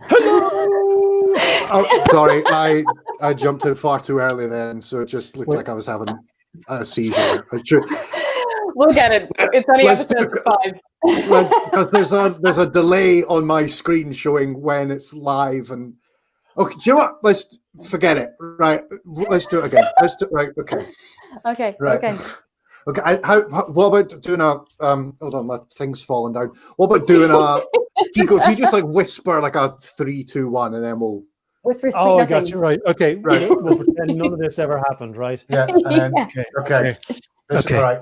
Hello! Oh, sorry, I jumped in far too early then, so it just looked like I was having a seizure. We'll get it. It's only episode 5. Because there's a delay on my screen showing when it's live, and okay, do you know what? Let's forget it. Right, let's do it again. Let's do right. Okay. Okay. Right. Okay. Okay. What about doing a hold on, my thing's falling down. What about doing a Keego? If you just like whisper like a 3, 2, 1, and then we'll whisper. Oh, I got you right. Okay, right. We'll pretend none of this ever happened, right? Yeah. And then, okay. Okay. All right.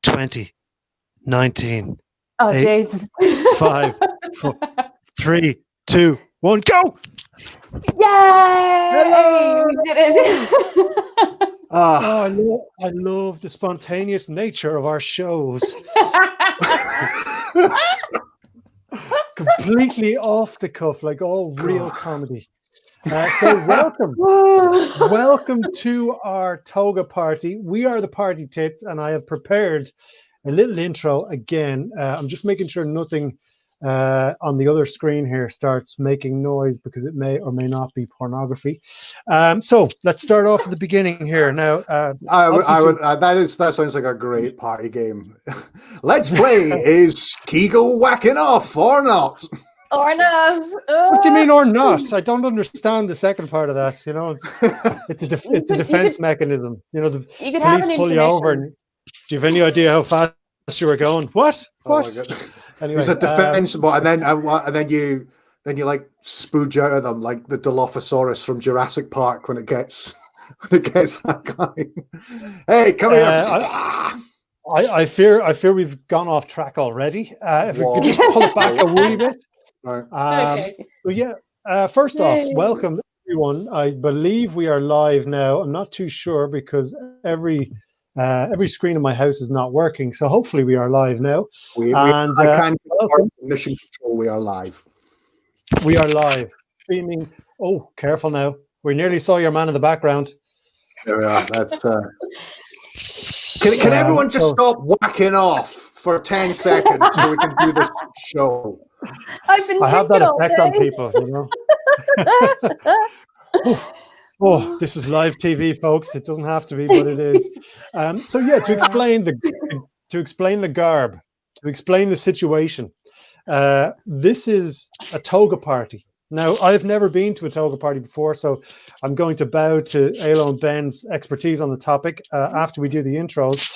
20, 19. Oh, 8, Jesus. 5, 4, 3, 2, 1, go! Yay! Hello! We did it. I love the spontaneous nature of our shows. Completely off the cuff, like all real comedy. So welcome to our Toga party. We are the Party Tits, and I have prepared a little intro again. I'm just making sure nothing on the other screen here starts making noise because it may or may not be pornography. So let's start off at the beginning here. Now, that sounds like a great party game. Let's play. Is Keego whacking off or not? Or not? What do you mean or not? I don't understand the second part of that. You know, it's a defense mechanism. You know, the police pull you over, and do you have any idea how fast you were going? What? Oh my God. Anyway, it's a defense, and then you like spooge out of them like the Dilophosaurus from Jurassic Park when it gets that guy. Hey, come here! I fear we've gone off track already. If we could just pull it back a wee bit. Right. Okay. So yeah, first off, welcome everyone. I believe we are live now. I'm not too sure because every screen in my house is not working. So hopefully we are live now. Mission control. We are live. We are live. Streaming. Oh, careful now. We nearly saw your man in the background. There we are. That's. Can everyone just stop whacking off for 10 seconds so we can do this show? I have that effect on people, you know. Oh, this is live TV, folks. It doesn't have to be, but it is. So yeah, to explain the garb, to explain the situation. This is a Toga party. Now, I've never been to a Toga party before, so I'm going to bow to Ailish and Ben's expertise on the topic after we do the intros.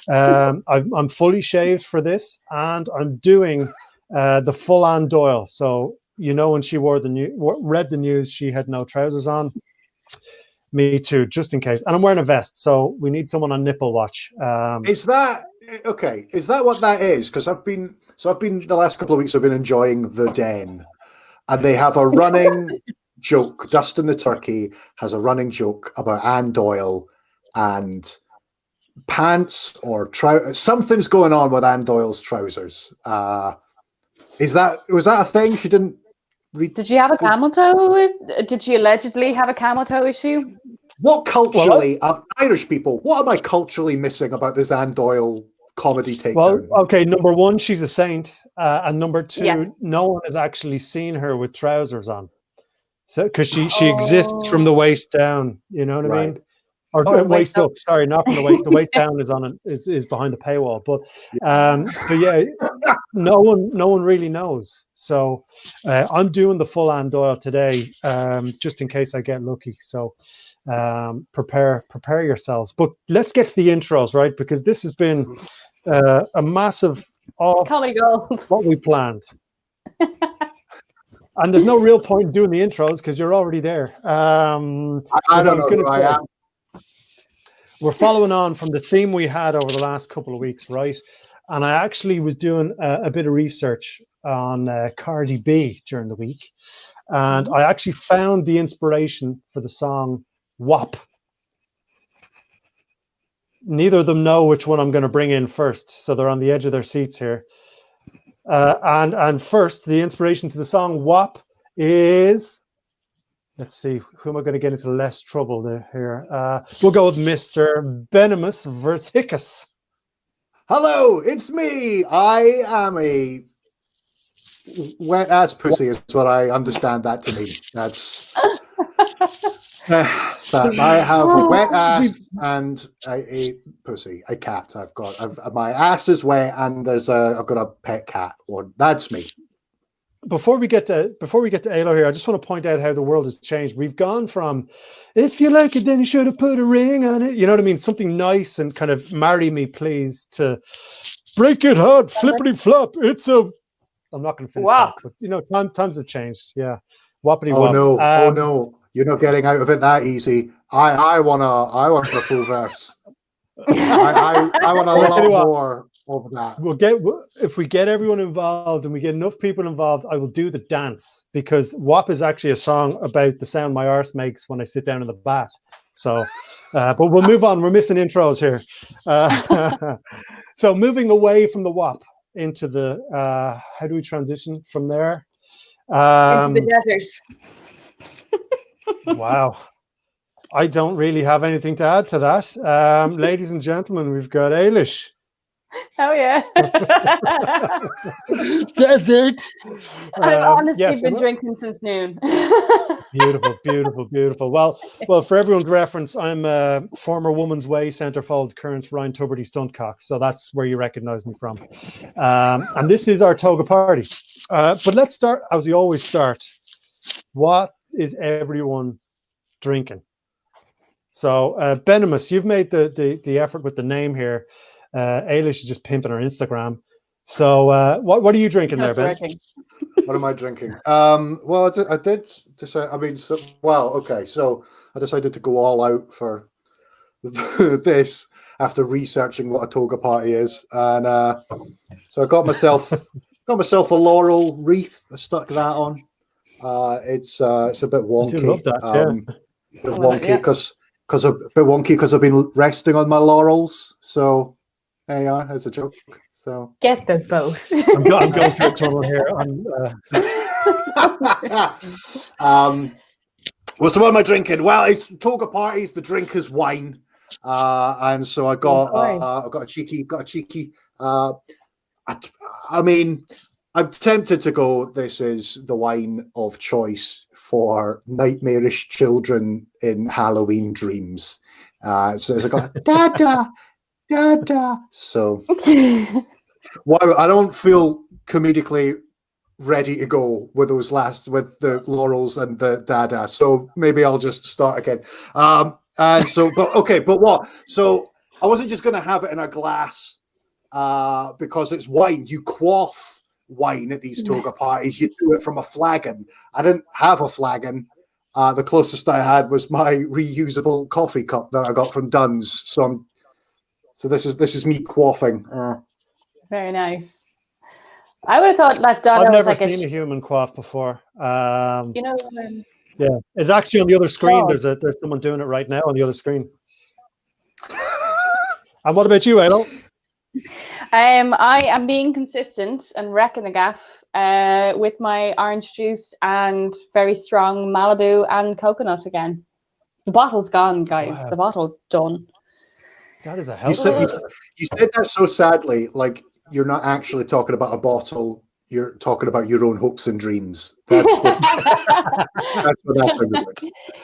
I'm fully shaved for this, and I'm doing the full-on Doyle. So, you know, when she read the news, she had no trousers on. Me too, just in case. And I'm wearing a vest, so we need someone on nipple watch. Is that okay? Is that what that is? Because I've been the last couple of weeks I've been enjoying The Den, and they have a running joke. Dustin the Turkey has a running joke about Anne Doyle and pants or trousers. Something's going on with Anne Doyle's trousers. Was that a thing? She didn't read. Did she have a camel toe? Did she allegedly have a camel toe issue? What culturally, Irish people, what am I culturally missing about this Anne Doyle comedy takedown? Well, okay, number one, she's a saint. And number two, no one has actually seen her with trousers on. So, because she exists from the waist down, you know what I mean? Or waist up. Sorry, not from the waist. The waist down is behind the paywall. But so yeah, no one really knows. So I'm doing the full Anne Doyle today, just in case I get lucky. So prepare yourselves. But let's get to the intros, right? Because this has been a massive comedy gold. What we planned. And there's no real point in doing the intros because you're already there. I don't know. I am. We're following on from the theme we had over the last couple of weeks, right? And I actually was doing a bit of research on Cardi B during the week. And I actually found the inspiration for the song WAP. Neither of them know which one I'm going to bring in first. So they're on the edge of their seats here. And first, the inspiration to the song WAP is... Let's see, who am I going to get into less trouble here? We'll go with Mr. Venomous Verticus. Hello, it's me. I am a wet ass pussy, is what I understand that to mean. That's that I have a wet ass and a pussy, a cat. I've my ass is wet, and I've got a pet cat. Or that's me. Before we get to Alo here, I just want to point out how the world has changed. We've gone from, if you like it, then you should have put a ring on it. You know what I mean? Something nice and kind of marry me, please, to break it hard, flippity flop. I'm not going to finish that, but you know, times have changed. Yeah, whoppity wop. Oh no, you're not getting out of it that easy. I want a full verse. I want a lot more of that. If we get everyone involved and we get enough people involved, I will do the dance, because WAP is actually a song about the sound my arse makes when I sit down in the bath. So, but we'll move on. We're missing intros here. So moving away from the WAP into the, how do we transition from there? Into the desert. Wow. I don't really have anything to add to that. Ladies and gentlemen, we've got Ailish. Oh yeah. Desert. I've honestly been drinking since noon. Beautiful. Well, for everyone's reference, I'm a former Woman's Way centrefold, current Ryan Tuberty stuntcock. So that's where you recognize me from. And this is our Toga party. But let's start, as we always start. What is everyone drinking? So, Benimus, you've made the effort with the name here. Ailish is just pimping her Instagram. So, what are you drinking there, Ben? What am I drinking? Well, I did decide. I mean, okay. So I decided to go all out for this after researching what a toga party is, and so I got myself a laurel wreath. I stuck that on. It's a bit wonky. I do love that. A bit wonky because I've been resting on my laurels. So there you are. That's a joke. So get the boat. I'm going through a tunnel here. Well, so what am I drinking? Well, it's toga parties. The drink is wine, and so I got a cheeky. I mean, I'm tempted to go, this is the wine of choice for nightmarish children in Halloween dreams. So I got Dada. So, well, I don't feel comedically ready to go with with the laurels and the Dada. So maybe I'll just start again. But what? So I wasn't just going to have it in a glass because it's wine. You quaff wine at these toga parties. You do it from a flagon. I didn't have a flagon. The closest I had was my reusable coffee cup that I got from Dunn's. So this is me quaffing. Very nice. I would have thought that Dada I've never was like seen a human quaff before. Yeah, it's actually on the other screen. There's someone doing it right now on the other screen. And what about you, Ailo? I am being consistent and wrecking the gaff with my orange juice and very strong Malibu and coconut again. The bottle's gone, guys. Wow. The bottle's done. That is a hell. You said that so sadly, like you're not actually talking about a bottle. You're talking about your own hopes and dreams. That's what that's like.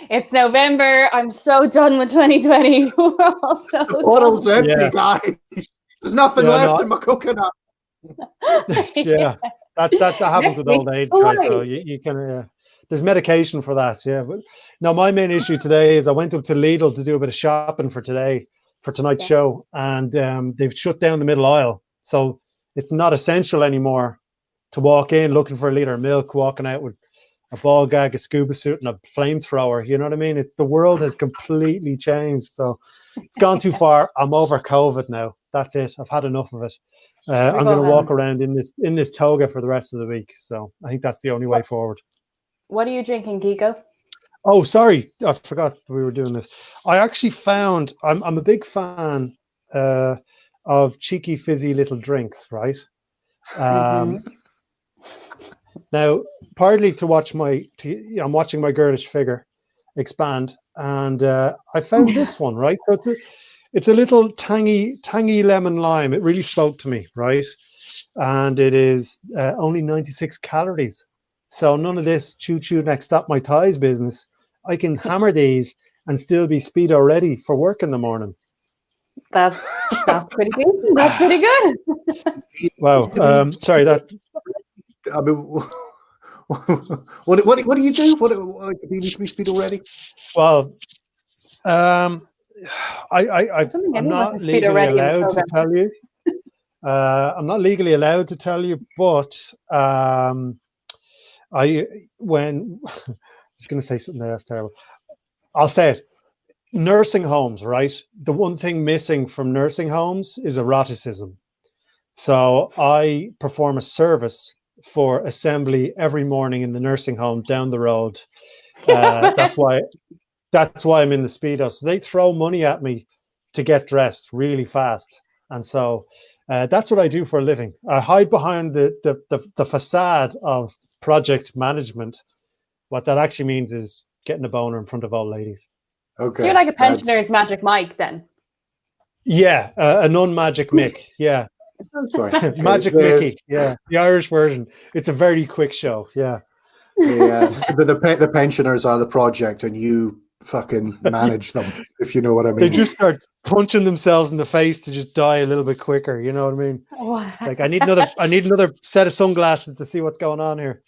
It's November. I'm so done with 2020. The bottle's empty, guys. There's nothing left in my coconut. Yeah, that happens with old age, guys. Though you can. There's medication for that. Yeah, but no, my main issue today is I went up to Lidl to do a bit of shopping for tonight's show, and they've shut down the middle aisle, so it's not essential anymore to walk in looking for a liter of milk, walking out with a ball gag, a scuba suit, and a flamethrower. You know what I mean? The world has completely changed. So it's gone too far. I'm over COVID now. That's it. I've had enough of it. I'm going to walk around in this toga for the rest of the week. So I think that's the only way forward. What are you drinking, Keego? Oh, sorry. I forgot we were doing this. I actually found, I'm a big fan of cheeky, fizzy little drinks, right? Now, partly to watch I'm watching my girlish figure expand, and I found this one, right? So It's a little tangy lemon lime. It really spoke to me, right? And it is only 96 calories. So none of this choo next stop my thighs business. I can hammer these and still be speedo ready for work in the morning. That's pretty good. That's pretty good. Wow. Sorry, that. I mean, what do you do? What do you need to be speedo ready? Well, don't think I'm anyone not can speedo legally ready in allowed to Toga. tell you. I'm not legally allowed to tell you, but I was going to say something that's terrible. I'll say it. Nursing homes, right? The one thing missing from nursing homes is eroticism. So I perform a service for assembly every morning in the nursing home down the road. That's why I'm in the speedo. So they throw money at me to get dressed really fast, and so that's what I do for a living. I hide behind the facade of project management. What that actually means is getting a boner in front of old ladies. Okay, So you're like a pensioner's Magic Mike then. Yeah, a non-magic Mick. Yeah, That's fine. Okay. Magic Mickey. Yeah, the Irish version. It's a very quick show. Yeah. The pensioners are the project, and you fucking manage them, if you know what I mean. They just start punching themselves in the face to just die a little bit quicker. You know what I mean? It's like I need another set of sunglasses to see what's going on here.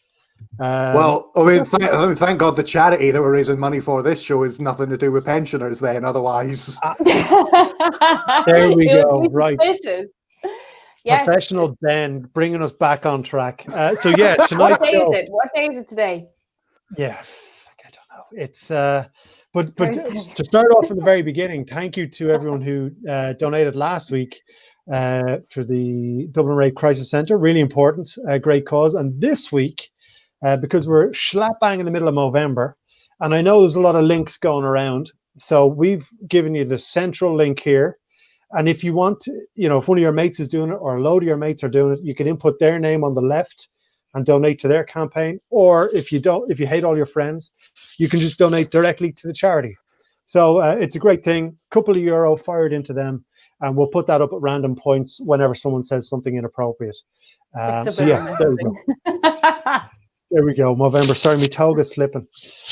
Well, I mean, thank God the charity that we're raising money for this show is nothing to do with pensioners. Then, otherwise, there we go. Right. Yes. Professional Ben bringing us back on track. So yeah, tonight. What day is it? What day is it today? Yeah, I don't know. It's but to start off from the very beginning, thank you to everyone who donated last week for the Dublin Rape Crisis Centre. Really important, great cause. And this week, because we're slap bang in the middle of November, and I know there's a lot of links going around, so we've given you the central link here. And if you want to, if one of your mates is doing it or a load of your mates are doing it, you can input their name on the left and donate to their campaign. Or if you hate all your friends, you can just donate directly to the charity. So it's a great thing. Couple of euro fired into them, and we'll put that up at random points whenever someone says something inappropriate. So yeah, there we go. There we go. November. Sorry, my toga's slipping.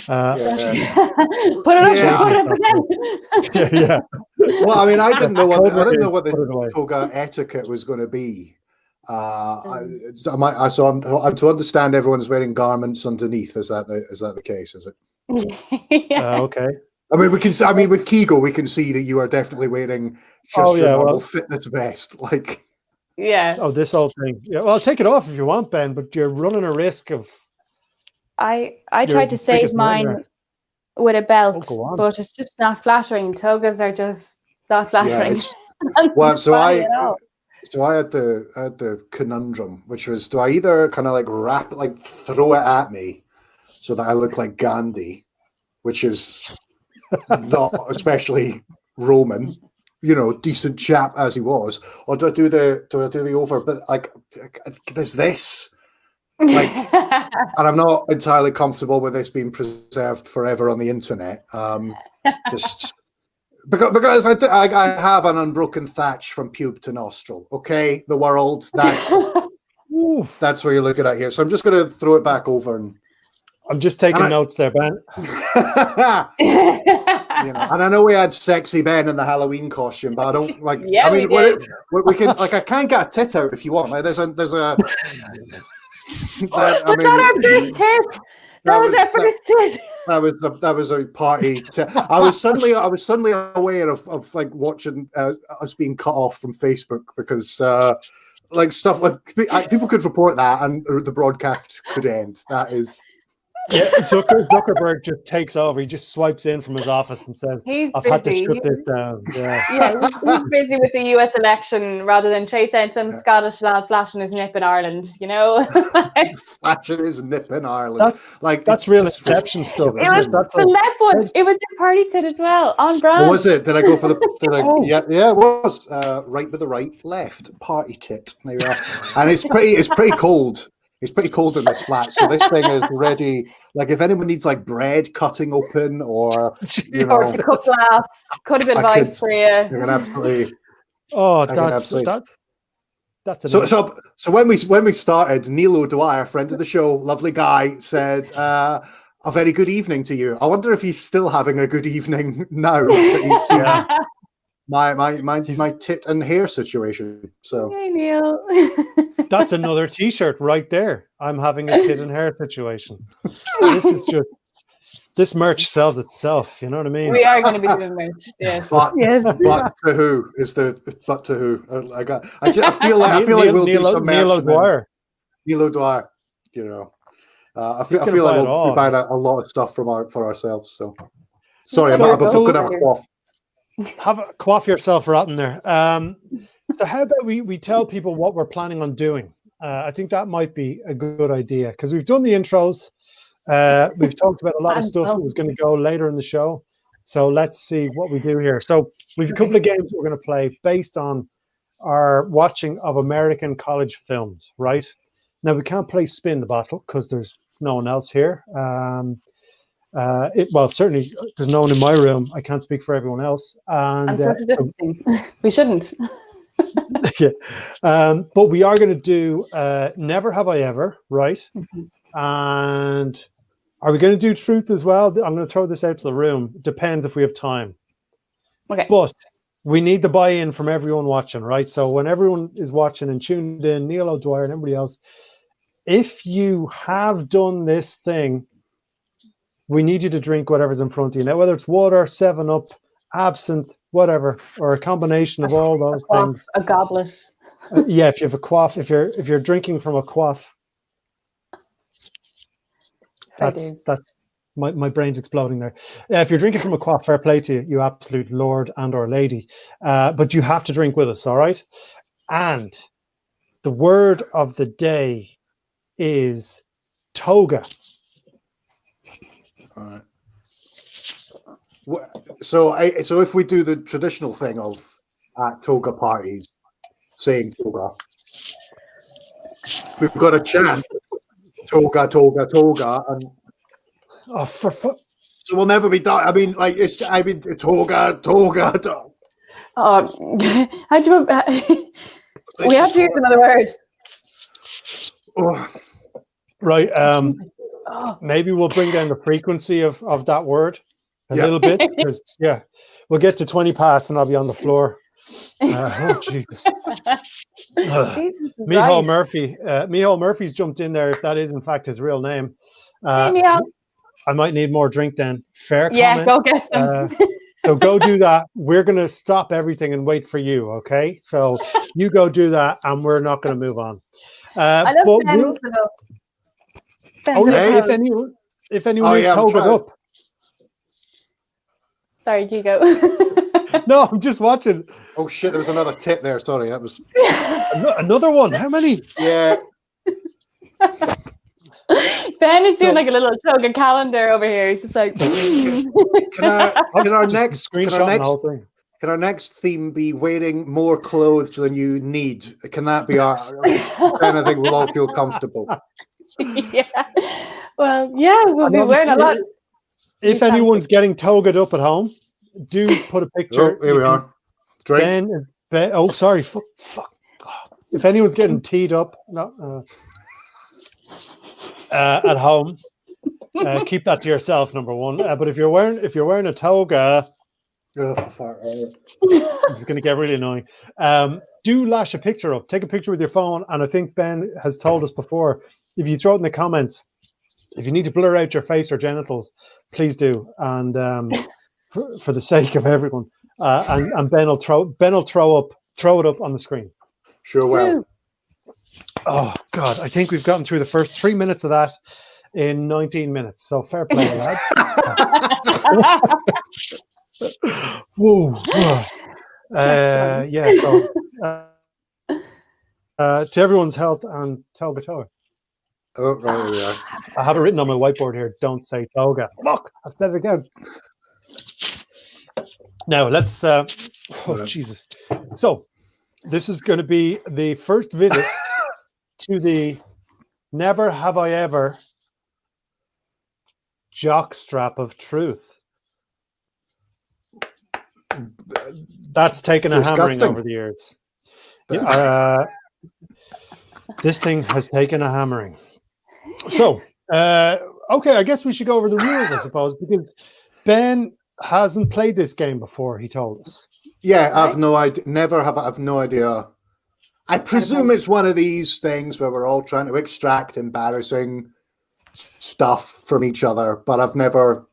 Put it up. Yeah. Well, I mean, I didn't know what the toga etiquette was going to be. I'm to understand everyone's wearing garments underneath. Is that the case? Is it? Okay. I mean, with Keego, we can see that you are definitely wearing just your normal fitness vest, like. Yeah. Oh, this whole thing. Yeah. Well, take it off if you want, Ben, but you're running a risk of. I tried to save mine with a belt, but it's just not flattering. Togas are just not flattering. Yeah, well, so I had the conundrum, which was, do I either kind of like throw it at me so that I look like Gandhi, which is not especially Roman, decent chap as he was, or do I do the over? But like, there's this. Like, and I'm not entirely comfortable with this being preserved forever on the internet. Just because I have an unbroken thatch from pube to nostril. Okay, the world. That's what you're looking at here. So I'm just going to throw it back over, and I'm just taking notes there, Ben. And I know we had sexy Ben in the Halloween costume, but I don't like. Yeah, we can I can get a tit out if you want. Like, there's a. That's not our first tit. That was our first tit. That was a party. I was suddenly aware of like watching us being cut off from Facebook because like stuff like people could report that and the broadcast could end. That is. Yeah, Zuckerberg just takes over. He just swipes in from his office and says, "I've had to shut this down." Yeah, he's busy with the US election rather than chasing some Scottish lad flashing his nip in Ireland. Flashing his nip in Ireland. That's real exception stuff. It was the one. It was the party tit as well on brand. Was it? Did I go for the? Yeah, it was right with the right, left party tit. There you are. And it's pretty cold. It's pretty cold in this flat, so this thing is ready. Like if anyone needs like bread cutting open, or you Or know, to cut glass, could have I advice for you. I can absolutely. Oh, I can absolutely. That's So when we started, Neil O'Dwyer, friend of the show, lovely guy, said a very good evening to you. I wonder if he's still having a good evening now that he's seen my tit and hair situation. So Hey, Neil. that's another T-shirt right there. I'm having a tit and hair situation. This is just this merch sells itself. You know what I mean? We are going to be doing merch. Yes. But to who is the but to who? I feel like we'll do some merch. Neil O'Dwyer. Neil O'Dwyer, you know. I feel like we'll be buying a lot of stuff for ourselves. So sorry, I'm going to have a cough. Quaff yourself rotten there. So how about we tell people what we're planning on doing? I think that might be a good idea because we've done the intros. We've talked about a lot of stuff that was going to go later in the show. So let's see what we do here. So we've a couple of games we're going to play based on our watching of American college films, right? Now we can't play Spin the Bottle because there's no one else here. Well, certainly there's no one in my room. I can't speak for everyone else. And we shouldn't. Yeah. But we are going to do Never Have I Ever, right? And are we going to do Truth as well? I'm going to throw this out to the room. Depends if we have time. Okay. But we need the buy-in from everyone watching, right? So when everyone is watching and tuned in, Neil O'Dwyer and everybody else, if you have done this thing, we need you to drink whatever's in front of you. Now, whether it's water, 7-Up, absinthe, whatever, or a combination of all those things. A goblet. Yeah, if you have a quaff, if you're drinking from a quaff, that's my brain's exploding there. If you're drinking from a quaff, fair play to you, you absolute lord and or lady. But you have to drink with us, all right? And the word of the day is toga. All right. So if we do the traditional thing of at toga parties saying toga, we've got a chant toga toga toga, and so we'll never be done. I mean toga toga. Oh, how do you? We have to use another word. Oh. Right. Maybe we'll bring down the frequency of that word a little bit because we'll get to 20 past and I'll be on the floor. Oh Jesus! Micheál Murphy. Micheál Murphy's jumped in there. If that is in fact his real name, I might need more drink then. Fair comment. Yeah, go get some. So go do that. We're going to stop everything and wait for you. Okay? So you go do that, and we're not going to move on. I love if anyone is togered up. Sorry, Keego. No, I'm just watching. Oh shit! There was another tit there. Sorry, that was another one. How many? Yeah. Ben is doing like a little toga calendar over here. He's just like. Can our next theme be wearing more clothes than you need? Can that be our kind of thing? We'll all feel comfortable. Yeah. Well, yeah, we'll be wearing a lot. If anyone's getting togaed up at home, do put a picture. Oh, here we are. Drink. Ben, oh, sorry. Fuck. If anyone's getting teed up, at home, keep that to yourself. Number one. But if you're wearing a toga, it's going to get really annoying. Do lash a picture up. Take a picture with your phone. And I think Ben has told us before, if you throw it in the comments, if you need to blur out your face or genitals, please do. And for the sake of everyone, and Ben will throw it up on the screen. Sure will. Oh God, I think we've gotten through the first 3 minutes of that in 19 minutes. So fair play, lads. Whoa. Yeah. So to everyone's health and toga toga. Oh, right, here we are. I have it written on my whiteboard here. Don't say toga. Look, I've said it again. Now let's. Oh Jesus! So this is going to be the first visit to the never have I ever jockstrap of truth. That's taken a hammering Disgusting. over the years. Yeah, this thing has taken a hammering. So, okay, I guess we should go over the rules, I suppose, because Ben hasn't played this game before, he told us. Yeah, Right? I've no idea. I've no idea. I presume it's one of these things where we're all trying to extract embarrassing stuff from each other, but I've never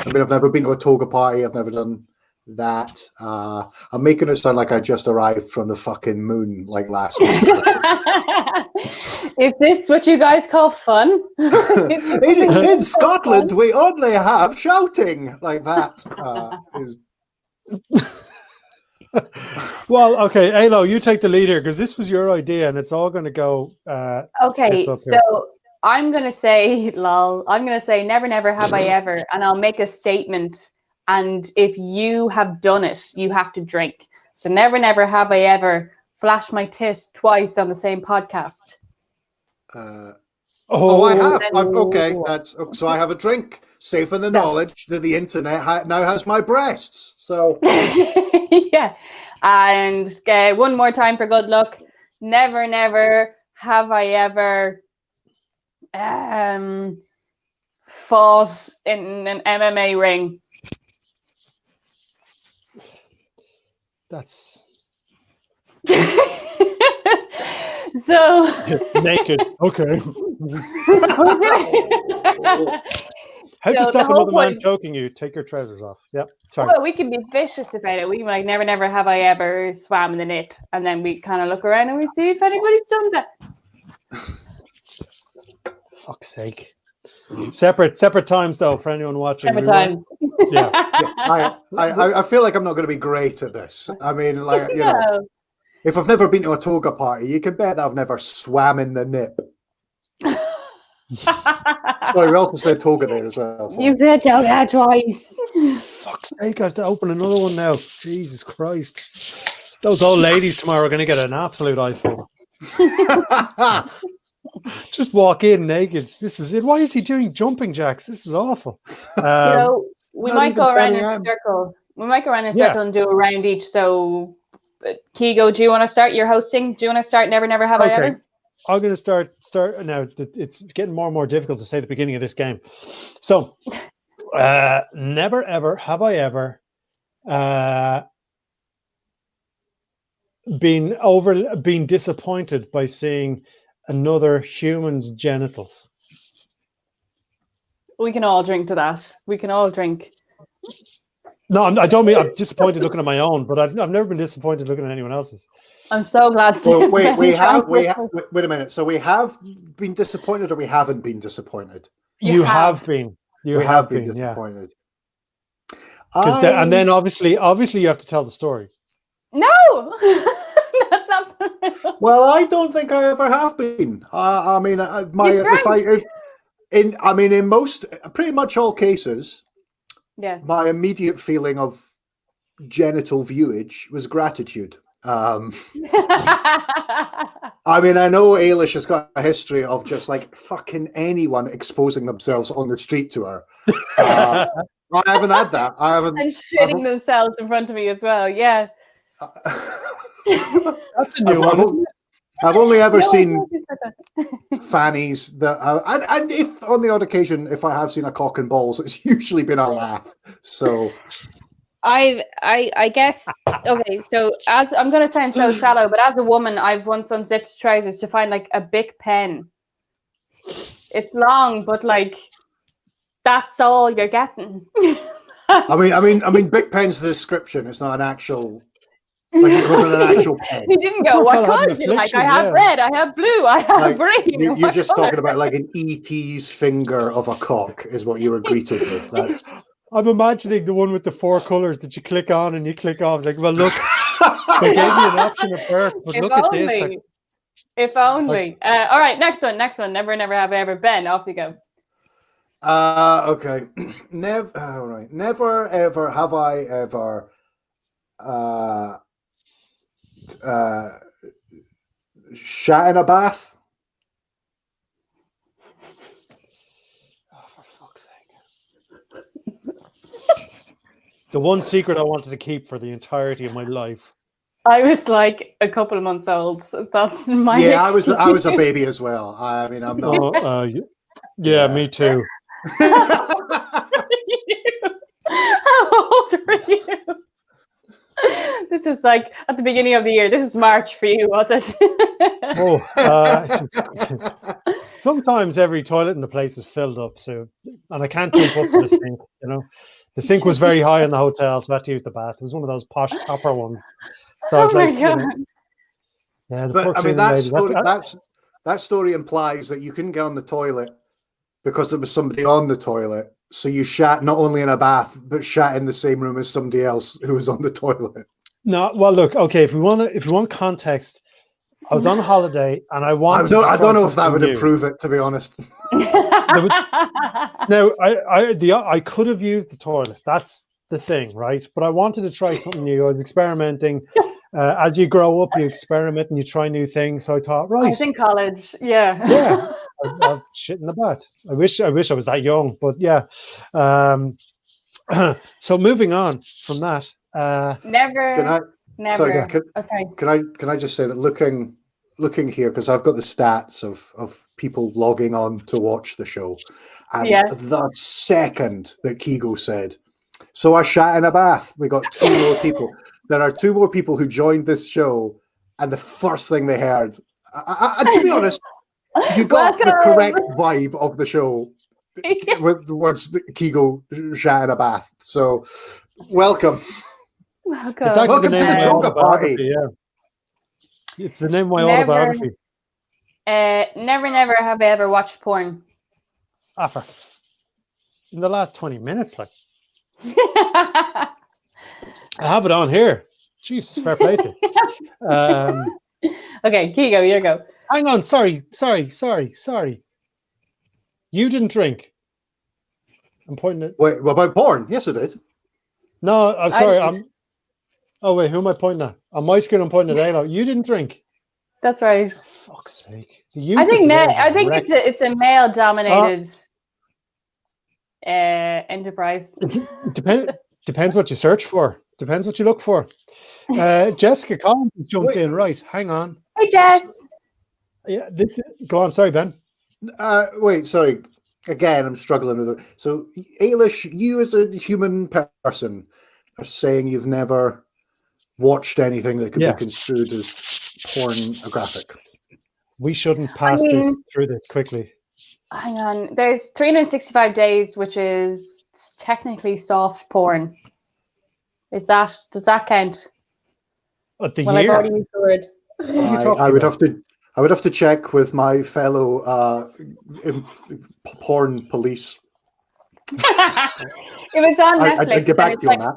been to a toga party. I've never done that. I'm making it sound like I just arrived from the fucking moon like last week. Is this what you guys call fun? In Scotland, we only have shouting like that. Is Well, okay, Alo, you take the lead here because this was your idea, and it's all going to go. Okay, tits up here. so I'm gonna say, lol. I'm gonna say, never, never have I ever, and I'll make a statement. And if you have done it, you have to drink. So never, never have I ever flashed my tit twice on the same podcast. I Oh, have. Okay, that's so. I have a drink. Safe in the knowledge that the internet now has my breasts. So Yeah. And one more time for good luck. Never, never have I ever fought in an MMA ring. that's So naked. Okay. How to So stop the whole another man point- choking you? Take your trousers off. Yep. Sorry. Well, we can be vicious about it. We can be like, never, never have I ever swam in the nip. And then we kind of look around and we see if anybody's done that. Fuck's sake. Separate times though for anyone watching. Several We won't- times. Yeah. I feel like I'm not going to be great at this. I mean, like you know, No. if I've never been to a toga party, you can bet that I've never swam in the nip. Sorry, we also said toga there as well. So. You said Toga twice. Fuck's sake, I have to open another one now. Jesus Christ. Those old ladies tomorrow are going to get an absolute eyeful. Just walk in naked. This is it. Why is he doing jumping jacks? This is awful. So we not might even go around 10 in a a.m. circle. We might go around in a Yeah. circle and do a round each. So, Keego, do you want to start your hosting? Do you want to start never, never have I Okay. ever? I'm going to start now. It's getting more and more difficult to say the beginning of this game. So, never ever have I ever been disappointed by seeing another human's genitals. We can all drink to that. We can all drink. No, I don't mean I'm disappointed looking at my own, but I've never been disappointed looking at anyone else's. I'm so glad. Well, wait, wait wait a minute. So we have been disappointed, or we haven't been disappointed? You have. have been. We have been yeah. disappointed. And then obviously you have to tell the story. No, that's not. Well, I don't think I ever have been. I mean, in most, pretty much all cases, Yeah. my immediate feeling of genital viewage was gratitude. I mean, I know Ailish has got a history of just like fucking anyone exposing themselves on the street to her. I haven't had that. I haven't. And shitting themselves in front of me as well. Yeah. That's a new one. I've only ever No, I seen don't think that. fannies that, and if on the odd occasion, if I have seen a cock and balls, it's usually been a laugh. So I guess okay. So as I'm gonna sound so shallow, but as a woman, I've once unzipped trousers to find like a big pen. It's long, but like that's all you're getting. I mean, Big Pen's the description. It's not an actual. Like it wasn't an actual pen. He didn't go, Poor what fella had color an do you like? I affliction, have yeah. red, I have blue, I have Like, green. You're What just colour? talking about like an ET's finger of a cock is what you were greeted with. That's I'm imagining the one with the 4 colors that you click on and you click off. It's like, well, look, they gave you an option at birth, but If look at only. this. Like, If only. All right, next one. Never, never have I ever. Ben, off you go. okay. All right. Never ever have I ever shat in a bath. The one secret I wanted to keep for the entirety of my life. I was like a couple of months old, so that's my Yeah, I was a excuse. baby as well. I mean, I'm not. Oh, yeah, me too. How old are you? This is like at the beginning of the year. This is March for you, was it? Sometimes every toilet in the place is filled up, so and I can't jump up to the sink. You know, the sink was very high in the hotel, so I had to use the bath. It was one of those posh topper ones. So I was Oh my like, God. yeah, the But poor I mean, cleaning lady. that story implies that you couldn't get on the toilet because there was somebody on the toilet. So you shat not only in a bath, but shat in the same room as somebody else who was on the toilet. No, well, look, okay. If we want context, I was on holiday and I wanted. I don't know if that would new. improve it, to be honest. No, I could have used the toilet. That's the thing, right? But I wanted to try something new. I was experimenting. As you grow up, you experiment and you try new things. So I thought, right. I was in college. Yeah. Yeah. I'll shit in the bath. I wish I was that young, but yeah. So moving on from that. Never. Sorry, Okay. can I just say that looking here, because I've got the stats of people logging on to watch the show, and the second that Keego said, "So I shat in a bath," we got 2 more people. There are 2 more people who joined this show, and the first thing they heard, to be honest, you got the correct vibe of the show with the words "Keego shat in a bath." So, welcome. Welcome To the Toga party. Yeah. It's the name of my autobiography. Never have I ever watched porn. In the last 20 minutes, like. I have it on here. Jeez, fair play to you. Okay, Keego, you go. Hang on, sorry. You didn't drink. I'm pointing at. Wait, what about porn? Yes, I did. No, I'm sorry. Oh wait, who am I pointing at? On my screen, I'm pointing at Ailish. You didn't drink. That's right. For fuck's sake. I think it's a male-dominated enterprise. Depends what you search for. Depends what you look for. Jessica Collins jumped in. Right, hang on. Hey, Jess. Yeah, go on. Sorry, Ben. Wait, sorry. Again, I'm struggling with it. So, Ailish, you as a human person are saying you've never watched anything that could be construed as pornographic. We shouldn't pass through this quickly. Hang on. There's 365 days, which is technically soft porn. Does that count? What, the year? I've already used the word. I would have to check with my fellow porn police. It was on Netflix. I'd get back to you on that.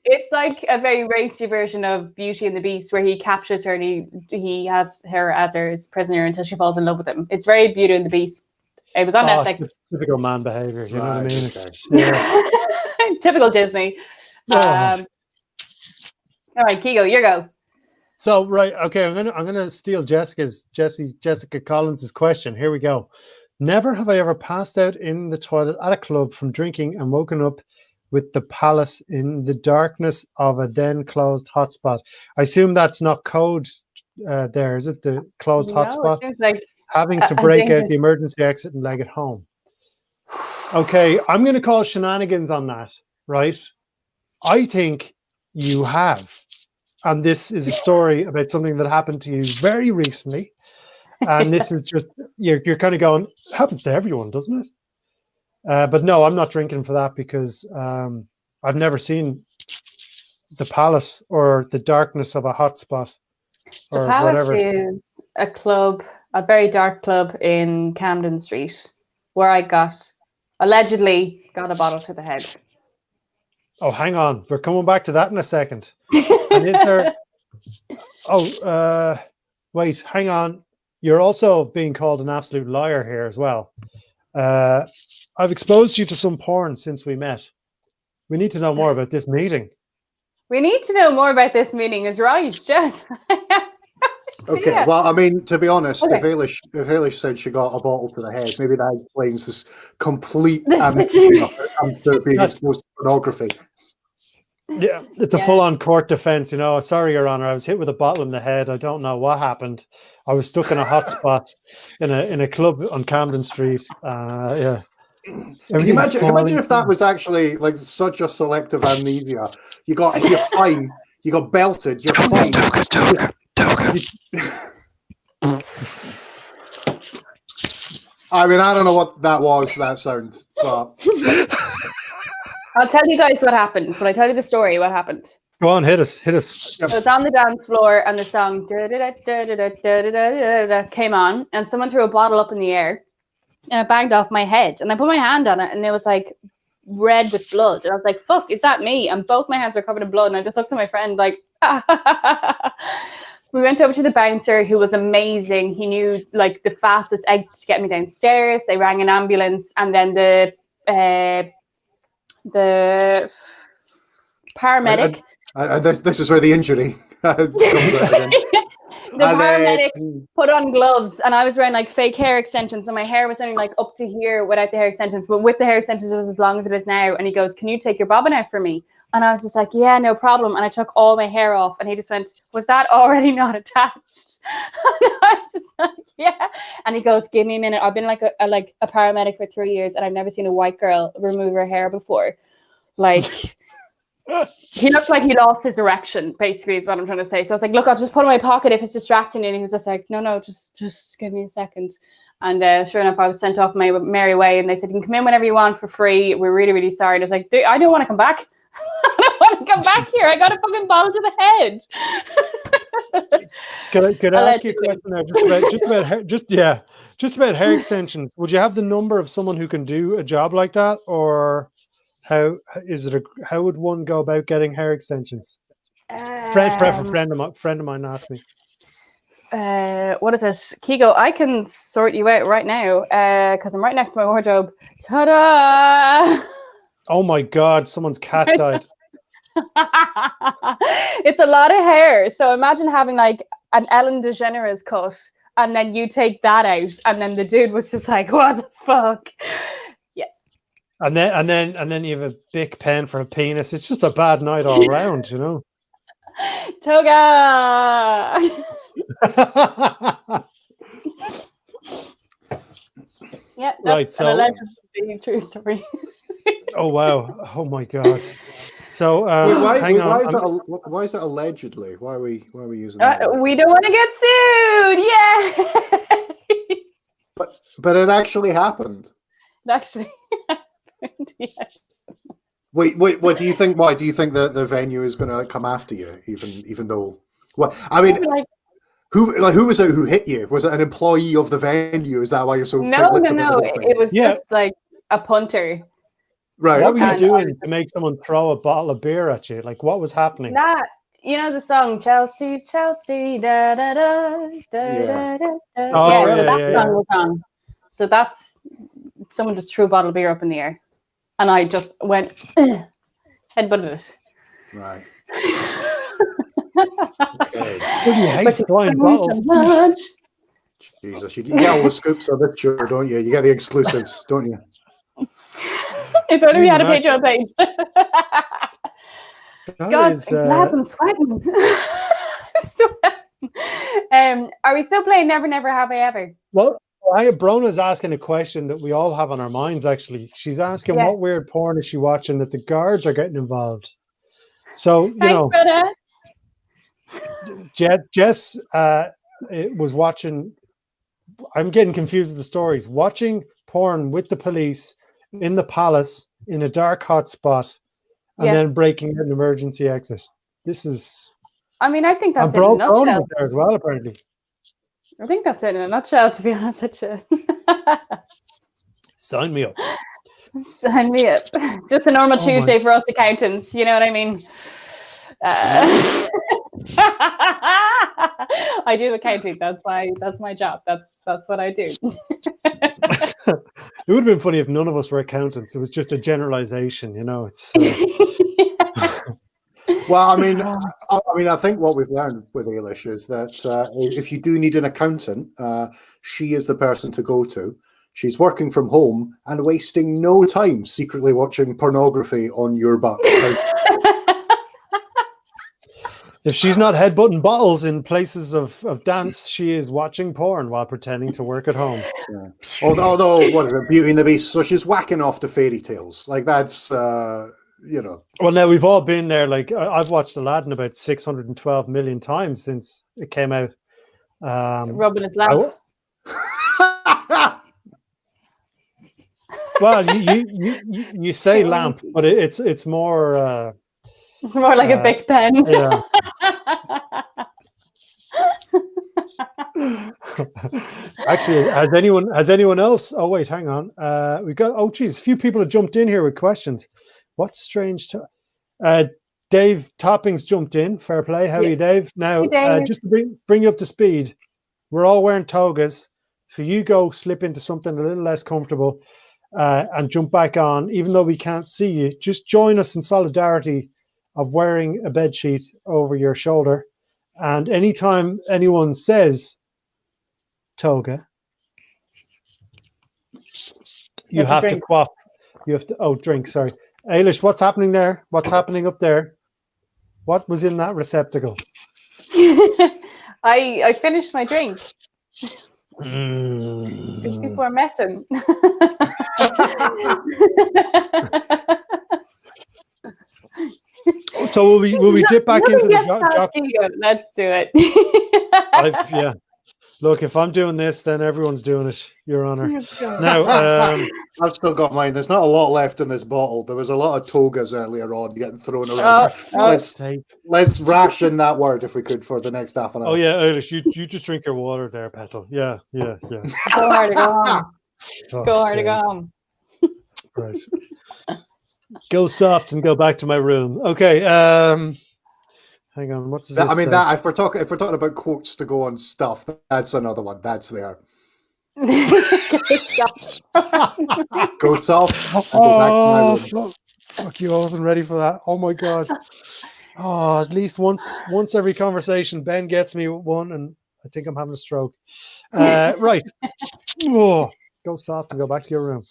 It's like a very racy version of Beauty and the Beast, where he captures her and he has her as his prisoner until she falls in love with him. It's very Beauty and the Beast. It was on Netflix. Typical man behavior, you know what I mean? Okay. Typical Disney. All right, Keego, your go. So okay, I'm gonna steal Jessica Collins' question. Here we go. Never have I ever passed out in the toilet at a club from drinking and woken up with the palace in the darkness of a then closed hotspot. I assume that's not code there, is it? The closed hotspot? It seems like having to break out the emergency exit and leg it home. Okay, I'm going to call shenanigans on that, right? I think you have. And this is a story about something that happened to you very recently. And this is just, you're kind of going, it happens to everyone, doesn't it? But no, I'm not drinking for that because I've never seen the palace or the darkness of a hotspot or the palace whatever. Is a club, a very dark club in Camden Street, where I allegedly got a bottle to the head. Oh, hang on. We're coming back to that in a second. And is there... wait, hang on. You're also being called an absolute liar here as well. I've exposed you to some porn since we met. We need to know more about this meeting. We need to know more about this meeting, is right, Jess. Okay, yeah. Well, I mean, to be honest, if Ailish said she got a bottle to the head, maybe that explains this complete being exposed to pornography. Yeah, it's a full-on court defense, you know. Sorry, Your Honor, I was hit with a bottle in the head. I don't know what happened. I was stuck in a hot spot in a club on Camden Street. Yeah. Can you imagine if that was actually like such a selective amnesia? You're fine. You got belted. You're fine. Toga. I mean, I don't know what that was. That sounds. But I'll tell you guys what happened. When I tell you the story, what happened? Go on, hit us. So it's on the dance floor, and the song came on, and someone threw a bottle up in the air, and it banged off my head. And I put my hand on it, and it was like red with blood. And I was like, "Fuck, is that me?" And both my hands are covered in blood. And I just looked at my friend like. We went over to the bouncer, who was amazing. He knew like the fastest exit to get me downstairs. They rang an ambulance, and then the paramedic. This is where the injury comes out again. The paramedic put on gloves, and I was wearing like fake hair extensions, and my hair was only like up to here without the hair extensions, but with the hair extensions it was as long as it is now. And he goes, "Can you take your bobbin out for me?" And I was just like, "Yeah, no problem." And I took all my hair off, and he just went, "Was that already not attached?" And I was just like, "Yeah." And he goes, "Give me a minute. I've been like a paramedic for 3 years, and I've never seen a white girl remove her hair before." Like, he looked like he lost his erection, basically, is what I'm trying to say. So I was like, "Look, I'll just put it in my pocket if it's distracting you." And he was just like, No, just give me a second. And sure enough, I was sent off my merry way, and they said, "You can come in whenever you want for free. We're really, really sorry." And I was like, "I don't want to come back. I don't want to come back here. I got a fucking ball to the head." Could I ask you a question now, just about hair extensions? Would you have the number of someone who can do a job like that, or how would one go about getting hair extensions? Friend of mine asked me. What is it? Keego, I can sort you out right now because I'm right next to my wardrobe. Ta-da! Oh my God, someone's cat died. It's a lot of hair. So imagine having like an Ellen DeGeneres cut, and then you take that out, and then the dude was just like, "What the fuck?" Yeah. And then you have a big pen for a penis. It's just a bad night all around, you know. Toga. Yeah, that's right. So, an allegedly true story. Oh wow! Oh my God! So hang on. Why is that allegedly? Why are we using that? We don't want to get sued. Yeah. But it actually happened. It actually happened. Yes. Wait. What do you think? Why do you think that the venue is going to come after you? Even though, well, I mean, who was it who hit you? Was it an employee of the venue? Is that why you're so? No. It was just like a punter. Right. What were you doing to make someone throw a bottle of beer at you? Like, what was happening? You know the song Chelsea, Chelsea, da da da da da da. Oh, that song was on. So that's someone just threw a bottle of beer up in the air, and I just went headbutted it. Right. Okay. What do you hate flying bottles? Jesus, you get all the scoops on this show, don't you? You get the exclusives, don't you? If only we had a Patreon page. God, I'm glad I'm sweating. Are we still playing Never Never Have I Ever? Well, Brona's asking a question that we all have on our minds, actually. She's asking what weird porn is she watching that the guards are getting involved. So, you know, Jess was watching, I'm getting confused with the stories, watching porn with the police in the palace in a dark hot spot and then breaking an emergency exit. This is... I mean, I think that's it in a nutshell. Was there as well, apparently. I think that's it in a nutshell, to be honest with you. Sign me up. Sign me up. Just a normal Tuesday for us accountants, you know what I mean? I do accounting. That's my job. That's what I do. It would have been funny if none of us were accountants. It was just a generalization, you know. It's well, I mean, I think what we've learned with Ailish is that if you do need an accountant, she is the person to go to. She's working from home and wasting no time secretly watching pornography on your butt. If she's not headbutting bottles in places of dance, she is watching porn while pretending to work at home. Yeah. Although, what is it, Beauty and the Beast? So she's whacking off to fairy tales. Like that's, you know. Well, now we've all been there. Like I've watched Aladdin about 612 million times since it came out. Rubbing his lap. Well, you say lamp, but it's more. It's more like a Big Pen. Yeah. Actually, has anyone else? Oh wait, hang on. We got. Oh geez, a few people have jumped in here with questions. What's strange to? Dave Toppings jumped in. Fair play. How are you, Dave? Now, Hey, Dave. just to bring you up to speed, we're all wearing togas. So you go slip into something a little less comfortable and jump back on, even though we can't see you. Just join us in solidarity of wearing a bed sheet over your shoulder. And anytime anyone says toga, you have to quaff. You have to drink, sorry. Ailish, what's happening there? What's happening up there? What was in that receptacle? I finished my drink. Mm. People are messing. So will we dip back into the jock? Let's do it. Yeah. Look, if I'm doing this, then everyone's doing it, Your Honor. Now, I've still got mine. There's not a lot left in this bottle. There was a lot of togas earlier on getting thrown around. Let's ration that word if we could for the next half an hour. Oh yeah, Ailish, you just drink your water there, Petal. Yeah. Go hard to go home. Go hard to go home. Right. Go soft and go back to my room. Okay. Hang on. What's this? I mean, that if we're talking about quotes to go on stuff, that's another one. That's there. Go soft. And go back to my room. Fuck you! I wasn't ready for that. Oh my god. Oh, at least once every conversation, Ben gets me one, and I think I'm having a stroke. Right. Oh, go soft and go back to your room.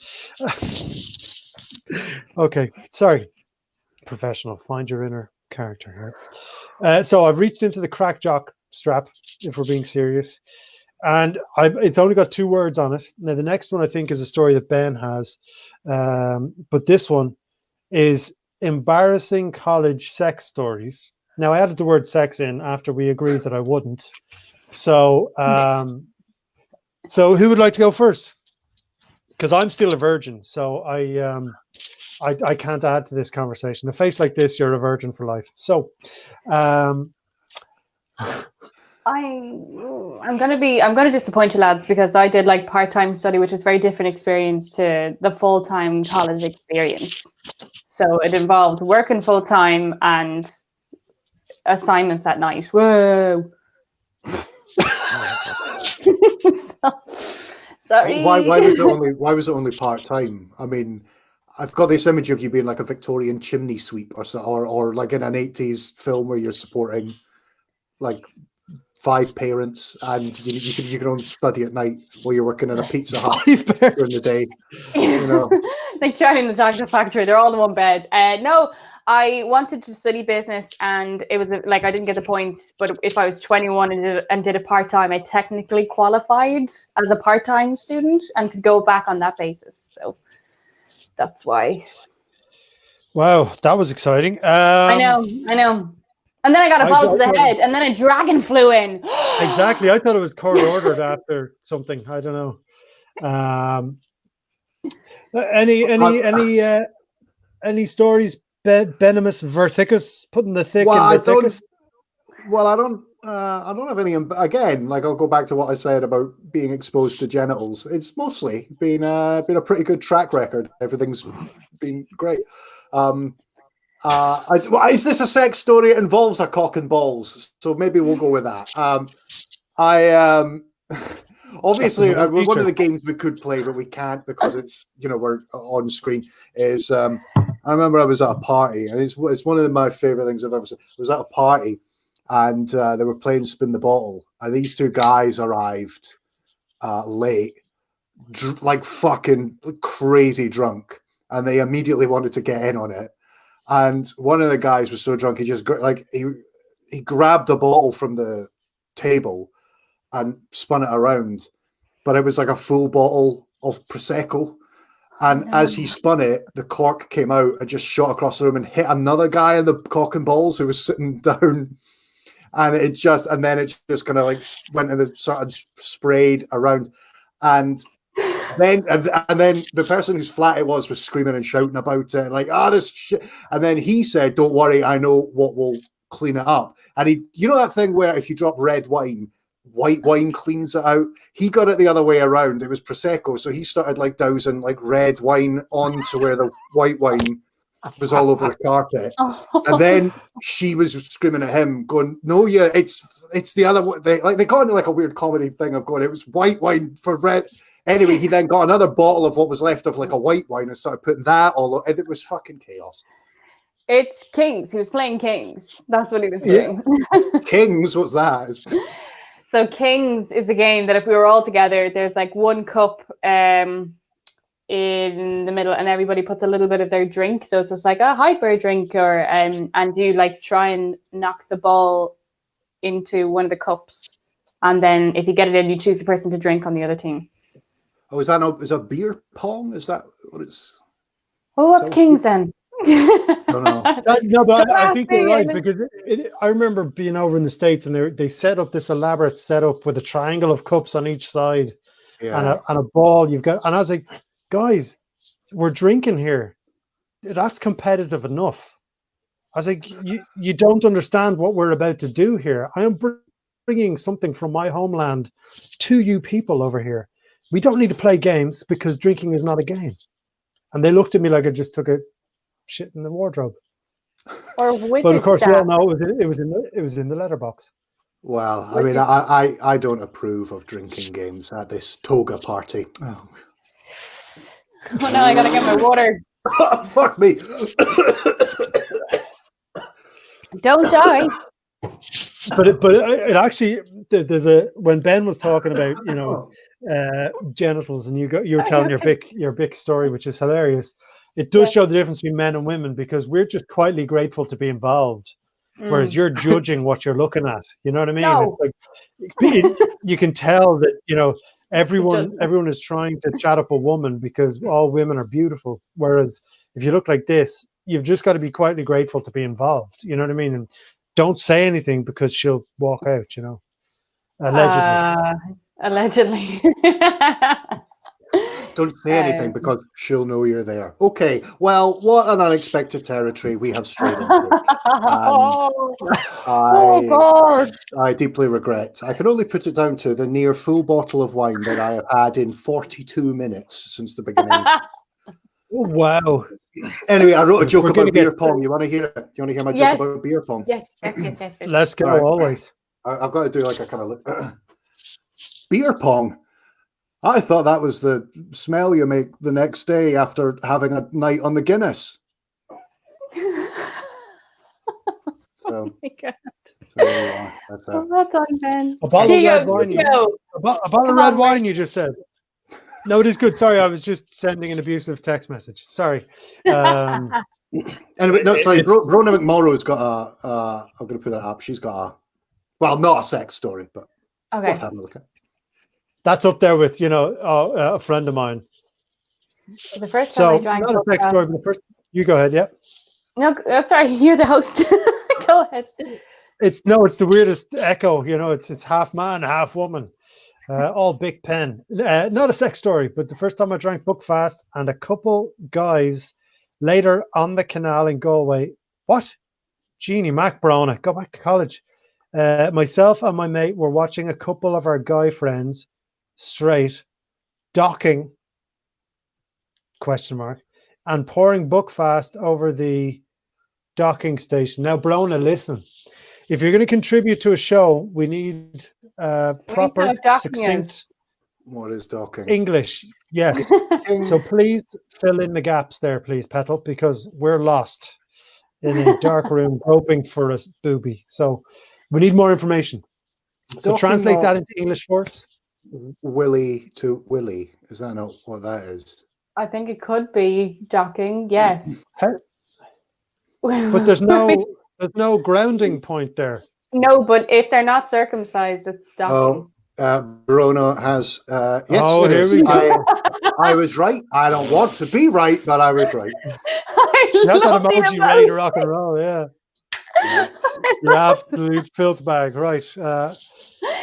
Okay. Sorry. Professional. Find your inner character here. So I've reached into the crack jock strap, if we're being serious, and it's only got 2 words on it. Now the next one I think is a story that Ben has, but this one is embarrassing college sex stories. Now I added the word sex in after we agreed that I wouldn't. So so who would like to go first? Because I'm still a virgin, so I can't add to this conversation. A face like this, you're a virgin for life. So, I'm gonna disappoint you lads, because I did like part-time study, which is very different experience to the full-time college experience. So it involved working full-time and assignments at night. Whoa. Sorry. Why was it only part-time? I mean, I've got this image of you being like a Victorian chimney sweep or like in an 80s film where you're supporting like 5 parents and you can only study at night while you're working in a Pizza Hut during the day. You know. Like Charlie in the Chocolate Factory, they're all in one bed. No, I wanted to study business, and it was like I didn't get the points, but if I was 21 and did a part-time, I technically qualified as a part-time student and could go back on that basis. So that's why. Wow, that was exciting. I know. And then I got a ball to the head, and then a dragon flew in. Exactly. I thought it was court ordered after something. I don't know. Any stories? Venomous verticus, putting the thick in the thickest. I don't have any. Again, like I'll go back to what I said about being exposed to genitals. It's mostly been a pretty good track record. Everything's been great. Is this a sex story? It involves a cock and balls, so maybe we'll go with that. Obviously, one of the games we could play, but we can't because it's we're on screen. Is I remember I was at a party, and it's one of my favorite things I've ever seen. I was at a party, and they were playing Spin the Bottle, and these 2 guys arrived late, like fucking crazy drunk, and they immediately wanted to get in on it. And one of the guys was so drunk he just grabbed a bottle from the table and spun it around, but it was like a full bottle of Prosecco. And as he spun it, the cork came out and just shot across the room and hit another guy in the cock and balls who was sitting down. And it just kind of like went and sort of sprayed around. And then the person whose flat it was screaming and shouting about it, like, this shit. And then he said, "Don't worry, I know what will clean it up." And you know that thing where if you drop red wine, white wine cleans it out? He got it the other way around. It was Prosecco, so he started like dousing like red wine onto where the white wine was all over the carpet. And then she was screaming at him, going, "No, yeah, it's the other one." They got into like a weird comedy thing of going, it was white wine for red. Anyway, he then got another bottle of what was left of like a white wine and started putting that all over. It was fucking chaos. It's Kings. He was playing Kings. That's what he was doing. Kings? What's that? So Kings is a game that if we were all together, there's like one cup in the middle and everybody puts a little bit of their drink. So it's just like a hyper drink or and you like try and knock the ball into one of the cups. And then if you get it in, you choose a person to drink on the other team. Oh, is that beer pong? Is that what it's? Oh, what's Kings then? No, but I think you're right, because I remember being over in the States and they set up this elaborate setup with a triangle of cups on each side and a ball you've got. And I was like, guys, we're drinking here. That's competitive enough. I was like, you don't understand what we're about to do here. I am bringing something from my homeland to you people over here. We don't need to play games because drinking is not a game. And they looked at me like I just took a shit in the wardrobe. But of course, we all know it was in the letterbox. Well, I mean, I don't approve of drinking games at this Toga party. Oh no, I gotta get my water. Fuck me. Don't die. But it actually, there's when Ben was talking about genitals and you were telling your big story, which is hilarious. It does show the difference between men and women because we're just quietly grateful to be involved, whereas you're judging what you're looking at. You know what I mean? No. It's like you can tell that everyone is trying to chat up a woman because all women are beautiful. Whereas if you look like this, you've just got to be quietly grateful to be involved. You know what I mean? And don't say anything because she'll walk out. Allegedly. Don't say anything because she'll know you're there. Okay, well, what an unexpected territory we have strayed into. God. I deeply regret. I can only put it down to the near full bottle of wine that I have had in 42 minutes since the beginning. Oh, wow. Anyway, I wrote a joke about beer pong. You want to hear it? You want to hear my joke about beer pong? Yes. Let's go, always. I've got to do like a kind of beer pong. I thought that was the smell you make the next day after having a night on the Guinness. So, there you are. That's it. Well done, Ben. A bottle of red wine. A bottle of red wine, you just said. No, it is good. Sorry, I was just sending an abusive text message. Sorry. Anyway, no, sorry. Brona McMorrow's got I'm going to put that up. She's got not a sex story, but worth having a look at. That's up there with, a friend of mine. The first time I drank. Not a sex story, but the first. You go ahead, yeah. No, sorry, you're the host. Go ahead. It's the weirdest echo. It's half man, half woman, all big pen. Not a sex story, but the first time I drank Buckfast, and a couple guys later on the canal in Galway. What? Jeannie Macbrona, go back to college. Myself and my mate were watching a couple of our guy friends straight docking ? And pouring Buckfast over the docking station. Now, Brona, listen. If you're going to contribute to a show, we need proper, succinct. What is docking? English, yes. So please fill in the gaps there, please, Petal, because we're lost in a dark room hoping for a booby. So we need more information. So translate that into English for us. Willy to Willy. Is that not what that is? I think it could be docking, yes. But there's no grounding point there. No, but if they're not circumcised, it's docking. Bruno has. Yes, Oh, it here is. we go. I was right. I don't want to be right, but I was right. She had that love the emoji ready to rock and roll. Yeah, the absolute filth bag. Right.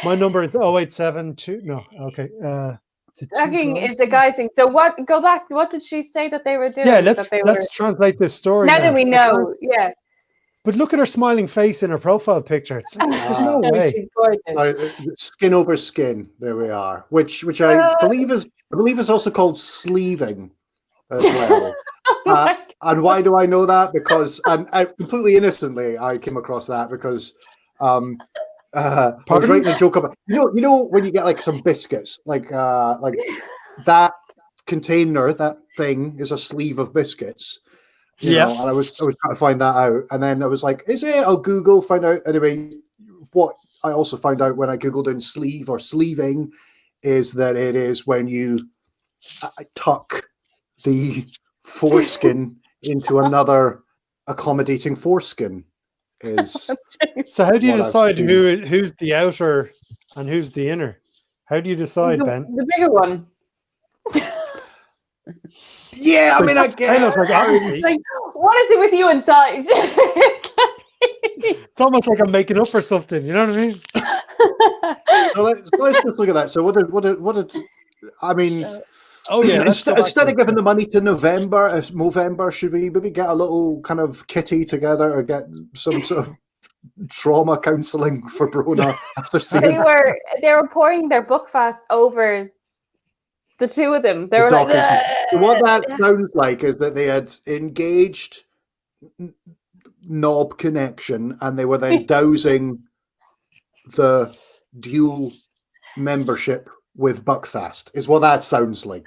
My number is 0872. No, okay. The two Docking guys is the guy thing. So what? Go back. What did she say that they were doing? Yeah, that they were. let's translate this story Now now. that we know, yeah. But look at her smiling face in her profile picture. It's like, there's no way. She's gorgeous. Skin over skin. There we are. Which I believe is also called sleeving as well. And why do I know that? Because I completely innocently I came across that because I was writing a joke about you know when you get like some biscuits like that container, that thing is a sleeve of biscuits. You know, and I was trying to find that out, and then I was like, "Is it?" I'll Google, find out. Anyway, what I also found out when I Googled in sleeve or sleeving is that it is when you tuck the foreskin into another accommodating foreskin. Is so? How do you decide who's the outer and who's the inner? How do you decide, Ben? The bigger one. Yeah, I mean, I guess. Like, what is it with you and size? It's almost like I'm making up for something. You know what I mean? So let's just look at that. So what did I mean? Oh yeah. Instead of giving the money to Movember, should we maybe get a little kind of kitty together or get some sort of trauma counselling for Brona after seeing? They were pouring their book fast over the two of them. They were like, so what that sounds like is that they had engaged knob connection and they were then dowsing the dual membership with Buckfast is what that sounds like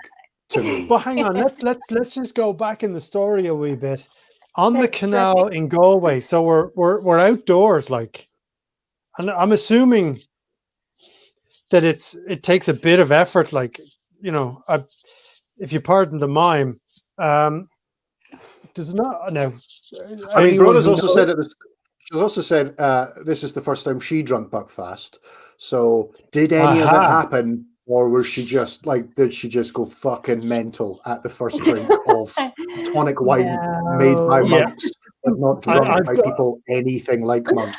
to me. Well, hang on. Let's just go back in the story a wee bit. On the canal in Galway, so we're outdoors, like, and I'm assuming that it takes a bit of effort, like, you know, if you pardon the mime, does not now. I mean, Brona's also said it. She's also said this is the first time she drunk Buckfast. So did any of it happen, or was she just like? Did she just go fucking mental at the first drink of tonic wine made by monks, but not drunk by people anything like monks?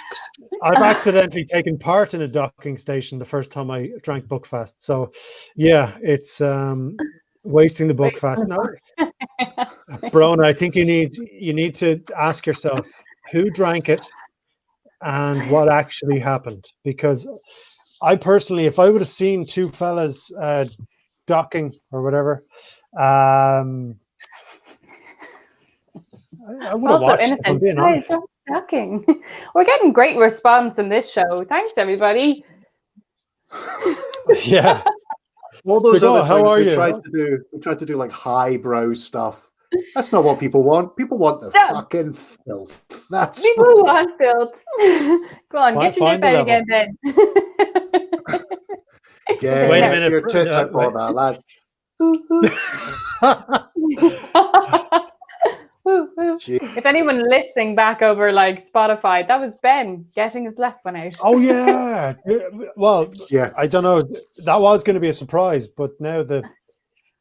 I've accidentally taken part in a docking station the first time I drank Buckfast. So, yeah, it's wasting the Buckfast. Now, Brona, I think you need to ask yourself who drank it and what actually happened. Because I personally, if I would have seen two fellas docking or whatever, I would have watched it, if I'm being honest. Docking. We're getting great response in this show. Thanks, everybody. Yeah. All those other times we tried to do like highbrow stuff. That's not what people want. People want the fucking filth. That's people want filth. Go on, get your nip out again, Ben. Yeah, wait a minute. Your tit up on that, lad. If anyone listening back over like Spotify, that was Ben getting his left one out. Oh yeah. Well, yeah. I don't know. That was going to be a surprise, but now the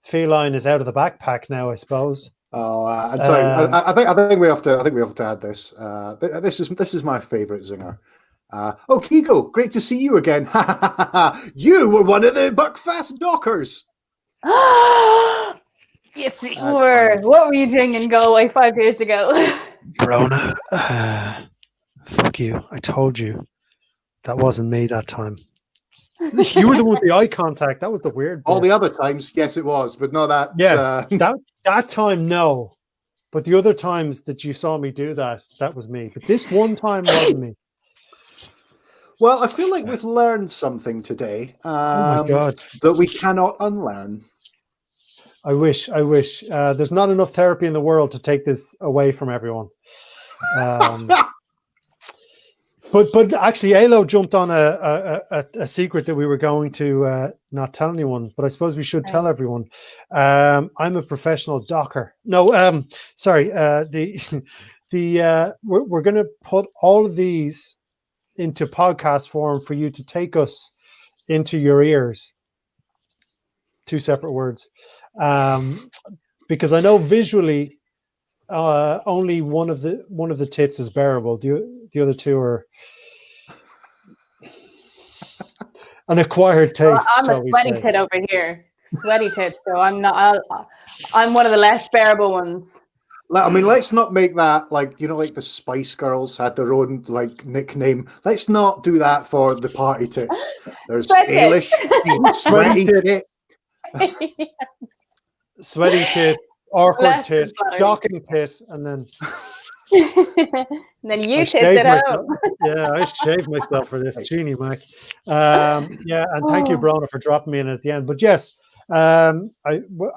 feline is out of the backpack now, I suppose. Oh, I'm sorry. I think we have to add this. This is my favorite zinger. Oh, Keego, great to see you again. You were one of the Buckfast dockers. Yes, we were. Funny. What were you doing in Galway 5 years ago? Brona, fuck you. I told you that wasn't me that time. You were the one with the eye contact. That was the weird bit. All the other times, yes, it was, but no, that. Yeah, that time, no. But the other times that you saw me do that was me. But this one time wasn't me. Well, I feel like we've learned something today. Oh my God. That we cannot unlearn. I wish. There's not enough therapy in the world to take this away from everyone. But actually, Ailo jumped on a secret that we were going to not tell anyone, but I suppose we should tell everyone. I'm a professional docker. No, sorry. We're going to put all of these into podcast form for you to take us into your ears. Two separate words. Because I know visually only one of the tits is bearable. The other two are an acquired taste. Well, I'm a sweaty tit over here. Sweaty tit, so I'm not. I'm one of the less bearable ones. I mean, let's not make that like like the Spice Girls had their own like nickname. Let's not do that for the party tits. There's Ailish, sweaty tit, sweaty tit, awkward tit, docking tit, and then. And then you tit it out. Yeah, I shaved myself for this, Genie Mac. Yeah, and thank you, Brona, for dropping me in at the end. But yes, I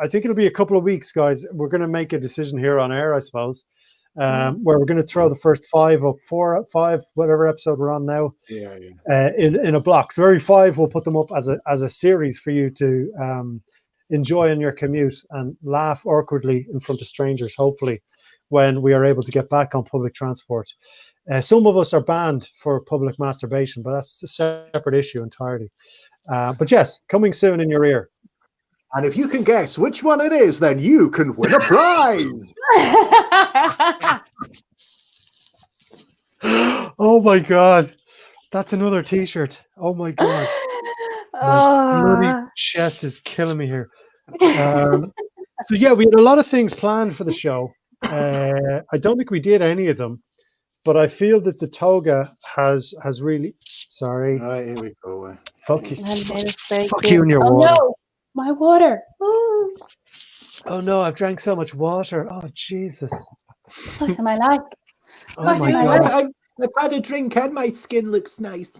think it'll be a couple of weeks, guys. We're going to make a decision here on air, I suppose, where we're going to throw the first 5 up, 4, 5, whatever episode we're on now. Yeah. In a block. So every 5, we'll put them up as a series for you to enjoy in your commute and laugh awkwardly in front of strangers, hopefully, when we are able to get back on public transport. Some of us are banned for public masturbation, but that's a separate issue entirely. But yes, coming soon in your ear. And if you can guess which one it is, then you can win a prize. Oh my God. That's another t-shirt. Oh my God. My bloody chest is killing me here. So yeah, we had a lot of things planned for the show. I don't think we did any of them, but I feel that the Toga has really. Sorry. All right, here we go. Fuck you. Fuck you and your water. No, my water. Oh no, I've drank so much water. Oh Jesus. What am I like? Oh my God. I've had a drink and my skin looks nice.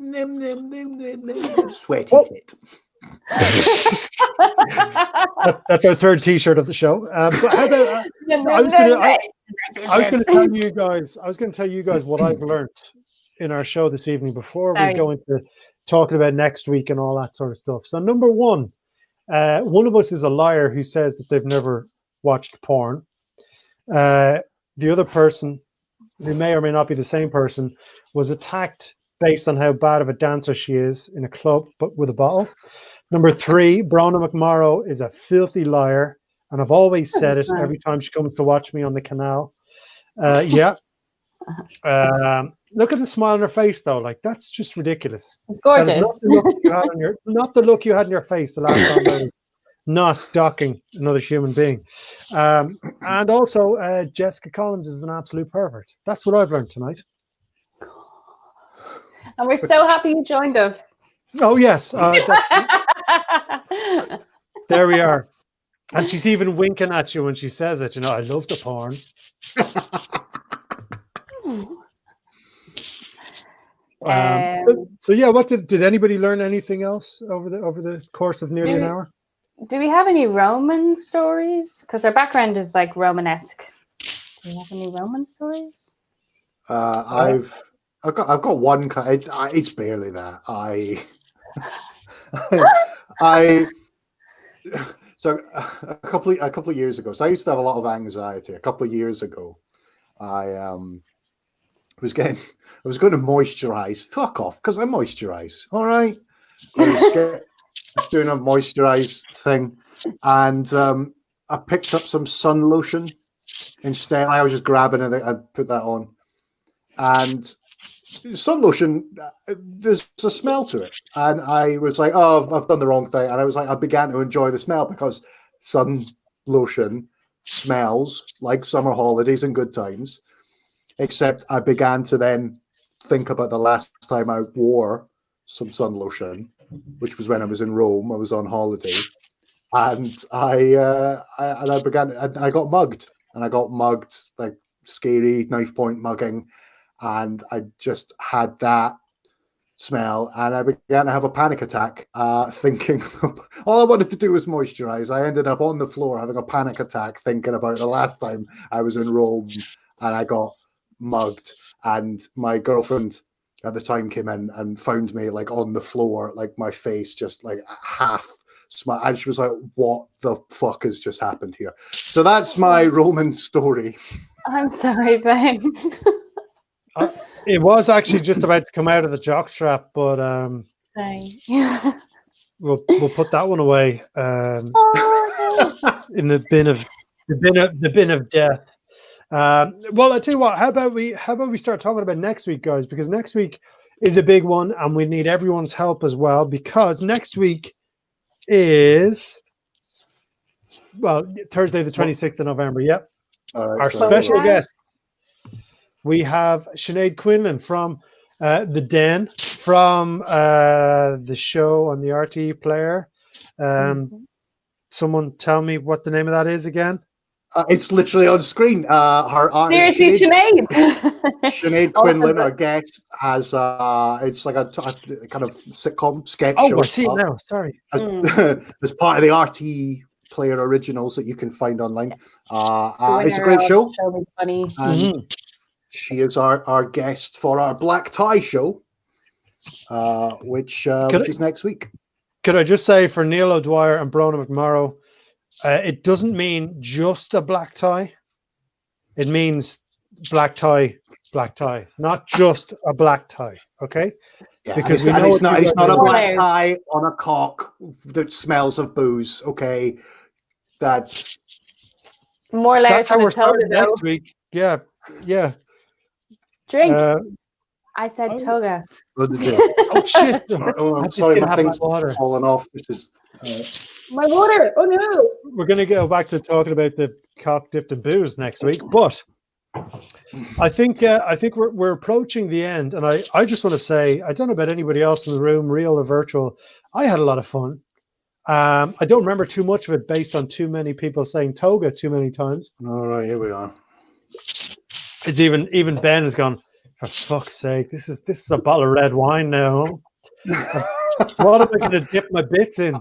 Sweaty tit. That's our third t-shirt of the show. But how about, I was going to tell you guys what I've learned in our show this evening before we go into talking about next week and all that sort of stuff. So number one of us is a liar who says that they've never watched porn. The other person, who may or may not be the same person, was attacked based on how bad of a dancer she is in a club, but with a bottle. Number 3, Brona McMorrow is a filthy liar, and I've always said it every time she comes to watch me on the canal. Yeah. Look at the smile on her face, though. Like, that's just ridiculous. It's gorgeous. Not the look you had on your face the last time I was not docking another human being. And also, Jessica Collins is an absolute pervert. That's what I've learned tonight. And we're so happy you joined us. Oh, yes. There we are. And she's even winking at you when she says it. I love the porn. So yeah, what did anybody learn anything else over the course of nearly an hour? Do we have any Roman stories? Because our background is like Romanesque. Do we have any Roman stories? I've got one. It's barely that. So a couple of years ago. So I used to have a lot of anxiety. A couple of years ago, I was going to moisturize. Fuck off, because I moisturize. All right. I was doing a moisturize thing, and I picked up some sun lotion instead. I was just grabbing it. I put that on, and sun lotion, there's a smell to it, and I was like, "Oh, I've done the wrong thing." And I began to enjoy the smell, because sun lotion smells like summer holidays and good times. Except I began to then think about the last time I wore some sun lotion, which was when I was in Rome. I was on holiday, and I got mugged, like scary knife point mugging. And I just had that smell, and I began to have a panic attack, thinking all I wanted to do was moisturize. I ended up on the floor having a panic attack, thinking about the last time I was in Rome and I got mugged. And my girlfriend at the time came in and found me like on the floor, like my face just like half smile, and she was like, "What the fuck has just happened here?" So that's my Roman story. I'm sorry, Ben. It was actually just about to come out of the jockstrap, but we'll put that one away in the bin of death. Well, I tell you what. How about we start talking about next week, guys? Because next week is a big one, and we need everyone's help as well. Because next week is Thursday, the 26th of November. Yep. Our special guest. We have Sinead Quinlan from the Den, from the show on the RTE player. Someone tell me what the name of that is again. It's literally on screen. Seriously, Sinead. Sinead Quinlan, our guest, has it's like a kind of sitcom sketch show. Oh, I see it now. Sorry. As part of the RTE player originals that you can find online. It's a great show. Funny. And she is our guest for our black tie show, which is next week. Could I just say for Neil O'Dwyer and Brona McMorrow, it doesn't mean just a black tie. It means black tie, not just a black tie. Okay? Yeah, because it's not a black tie on a cock that smells of booze. Okay, that's more layers. That's how we're starting next week. Yeah. Drink. I said Toga. Oh shit! I'm sorry, my thing's falling off. This is my water. Oh no! We're going to go back to talking about the cock dipped in booze next week, but I think we're approaching the end, and I just want to say I don't know about anybody else in the room, real or virtual. I had a lot of fun. I don't remember too much of it based on too many people saying Toga too many times. All right, here we are. It's even Ben has gone, for fuck's sake, this is a bottle of red wine now. What am I going to dip my bits in?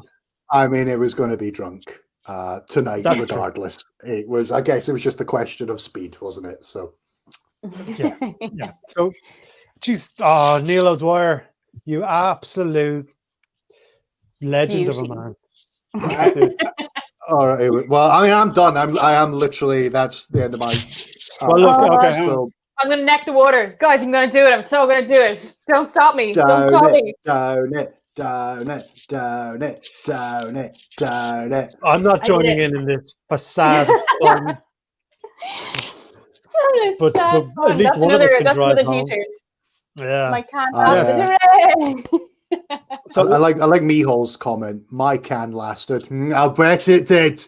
I mean, it was going to be drunk tonight, That's regardless. True. It was. I guess it was just a question of speed, wasn't it? So, yeah. So, geez, Neil O'Dwyer, you absolute legend of a man. All right. Well, I mean, I'm done. I am literally. That's the end of my. Well, look. Okay. So, I'm gonna neck the water, guys. I'm gonna do it. I'm so gonna do it. Don't stop me. Don't stop me. Down it. I'm not joining in this facade of fun. But at least that's one of us can drive home. T-shirt. Yeah. My can hooray! So I like Mihol's comment. My can lasted. I'll bet it did.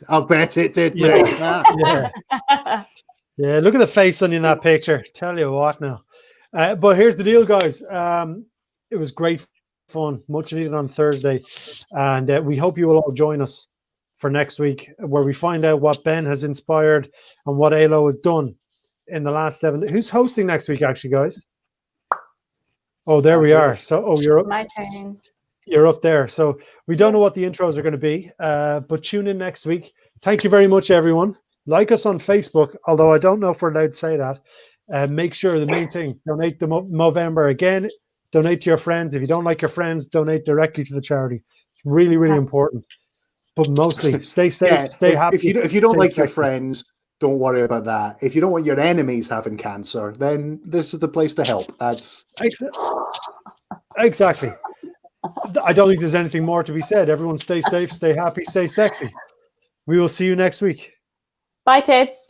Yeah. Yeah. Look at the face on you in that picture. Tell you what now. But here's the deal, guys. It was great fun, much needed on Thursday, and we hope you will all join us for next week, where we find out what Ben has inspired and what ALO has done in the last 7 days. Who's hosting next week, actually, guys? Oh, there we are. So, you're up. My turn. You're up there. So we don't know what the intros are going to be, but tune in next week. Thank you very much, everyone. Like us on Facebook, although I don't know if we're allowed to say that. Make sure the main thing, donate the Movember again. Donate to your friends. If you don't like your friends, donate directly to the charity. It's really, really important. But mostly, stay safe, stay happy. If you don't like your friends, don't worry about that. If you don't want your enemies having cancer, then this is the place to help. That's exactly. I don't think there's anything more to be said. Everyone stay safe, stay happy, stay sexy. We will see you next week. Bye, tits.